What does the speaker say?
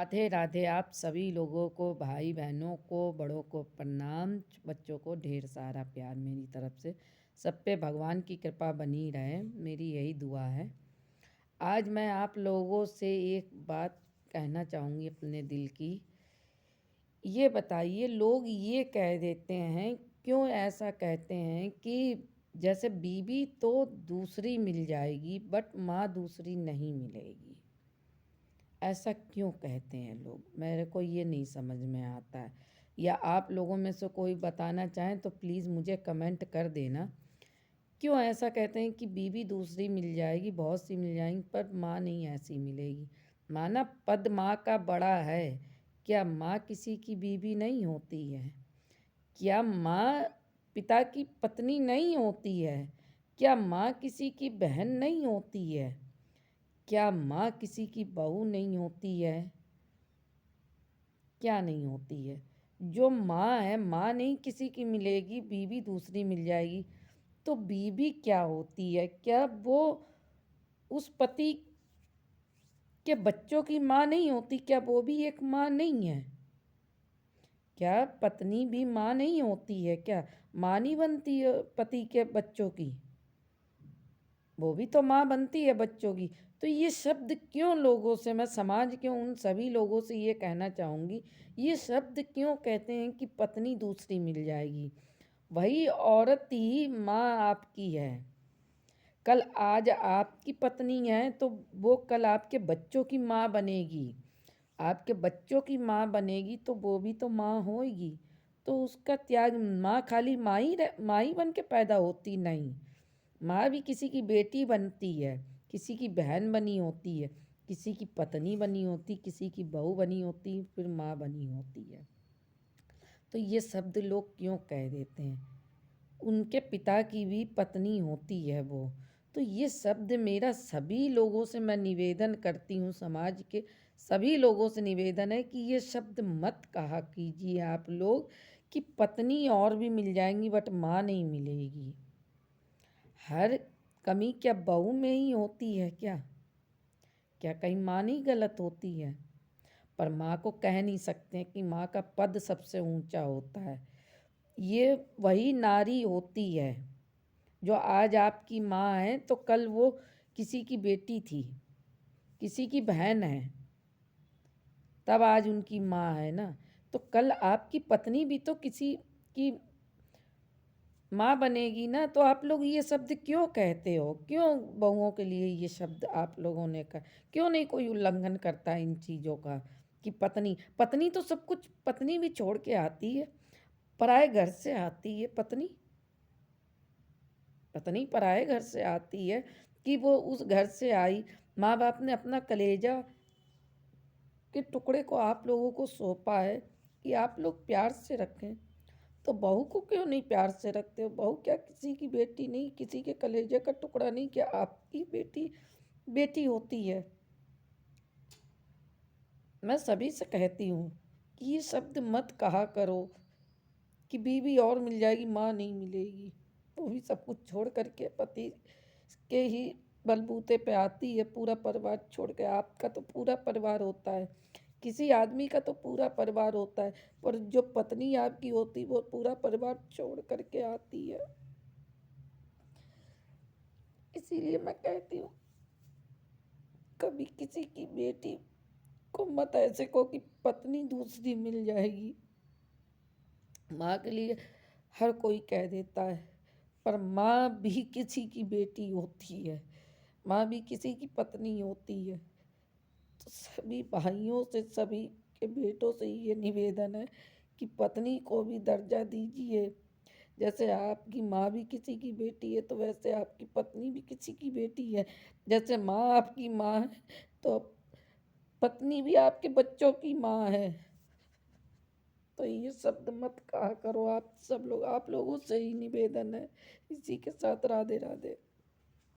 राधे राधे। आप सभी लोगों को, भाई बहनों को, बड़ों को प्रणाम, बच्चों को ढेर सारा प्यार मेरी तरफ से। सब पे भगवान की कृपा बनी रहे, मेरी यही दुआ है। आज मैं आप लोगों से एक बात कहना चाहूँगी अपने दिल की। ये बताइए, लोग ये कह देते हैं, क्यों ऐसा कहते हैं कि जैसे बीवी तो दूसरी मिल जाएगी बट माँ दूसरी नहीं मिलेगी। ऐसा क्यों कहते हैं लोग? मेरे को ये नहीं समझ में आता है। या आप लोगों में से कोई बताना चाहें तो प्लीज़ मुझे कमेंट कर देना। क्यों ऐसा कहते हैं कि बीवी दूसरी मिल जाएगी, बहुत सी मिल जाएंगी, पर माँ नहीं ऐसी मिलेगी। माना पद माँ का बड़ा है, क्या माँ किसी की बीवी नहीं होती है? क्या माँ पिता की पत्नी नहीं होती है? क्या माँ किसी की बहन नहीं होती है? क्या माँ किसी की बहू नहीं होती है? क्या नहीं होती है? जो माँ है, माँ नहीं किसी की मिलेगी, बीवी दूसरी मिल जाएगी। तो बीवी क्या होती है? क्या वो उस पति के बच्चों की माँ नहीं होती? क्या वो भी एक माँ नहीं है? क्या पत्नी भी माँ नहीं होती है? क्या माँ नहीं बनती है पति के बच्चों की? वो भी तो माँ बनती है बच्चों की। तो ये शब्द क्यों लोगों से, मैं समाज के उन सभी लोगों से ये कहना चाहूँगी, ये शब्द क्यों कहते हैं कि पत्नी दूसरी मिल जाएगी? वही औरत ही माँ आपकी है। कल आज आपकी पत्नी है तो वो कल आपके बच्चों की माँ बनेगी। आपके बच्चों की माँ बनेगी तो वो भी तो माँ होएगी। तो उसका त्याग, माँ खाली माँ ही बन के पैदा होती नहीं। माँ भी किसी की बेटी बनती है, किसी की बहन बनी होती है, किसी की पत्नी बनी होती, किसी की बहू बनी होती, फिर माँ बनी होती है। तो ये शब्द लोग क्यों कह देते हैं? उनके पिता की भी पत्नी होती है वो। तो ये शब्द मेरा सभी लोगों से मैं निवेदन करती हूँ, समाज के सभी लोगों से निवेदन है कि ये शब्द मत कहा कीजिए आप लोग कि पत्नी और भी मिल जाएंगी बट माँ नहीं मिलेगी। हर कमी क्या बहू में ही होती है क्या? क्या कहीं माँ नहीं गलत होती है? पर माँ को कह नहीं सकते कि माँ का पद सबसे ऊंचा होता है। ये वही नारी होती है जो आज आपकी माँ है तो कल वो किसी की बेटी थी, किसी की बहन है, तब आज उनकी माँ है ना। तो कल आपकी पत्नी भी तो किसी की माँ बनेगी ना। तो आप लोग ये शब्द क्यों कहते हो? क्यों बहुओं के लिए ये शब्द आप लोगों ने कहा? क्यों नहीं कोई उल्लंघन करता इन चीज़ों का कि पत्नी पत्नी तो सब कुछ, पत्नी भी छोड़ के आती है, पराए घर से आती है पत्नी। पत्नी पराए घर से आती है कि वो उस घर से आई, माँ बाप ने अपना कलेजा के टुकड़े को आप लोगों को सौंपा है कि आप लोग प्यार से रखें। तो बहू को क्यों नहीं प्यार से रखते हो? बहू क्या किसी की बेटी नहीं, किसी के कलेजे का टुकड़ा नहीं? क्या आपकी बेटी बेटी होती है? मैं सभी से कहती हूँ कि ये शब्द मत कहा करो कि बीवी और मिल जाएगी, माँ नहीं मिलेगी। वो भी सब कुछ छोड़ करके पति के ही बलबूते पे आती है, पूरा परिवार छोड़ के। आपका तो पूरा परिवार होता है, किसी आदमी का तो पूरा परिवार होता है, पर जो पत्नी आपकी होती वो पूरा परिवार छोड़ करके आती है। इसीलिए मैं कहती हूँ, कभी किसी की बेटी को मत ऐसे कहो कि पत्नी दूसरी मिल जाएगी। माँ के लिए हर कोई कह देता है, पर माँ भी किसी की बेटी होती है, माँ भी किसी की पत्नी होती है। तो सभी भाइयों से, सभी के बेटों से ये निवेदन है कि पत्नी को भी दर्जा दीजिए। जैसे आपकी माँ भी किसी की बेटी है तो वैसे आपकी पत्नी भी किसी की बेटी है। जैसे माँ आपकी माँ है तो पत्नी भी आपके बच्चों की माँ है। तो ये शब्द मत कहा करो आप सब लोग, आप लोगों से ही निवेदन है। इसी के साथ राधे राधे।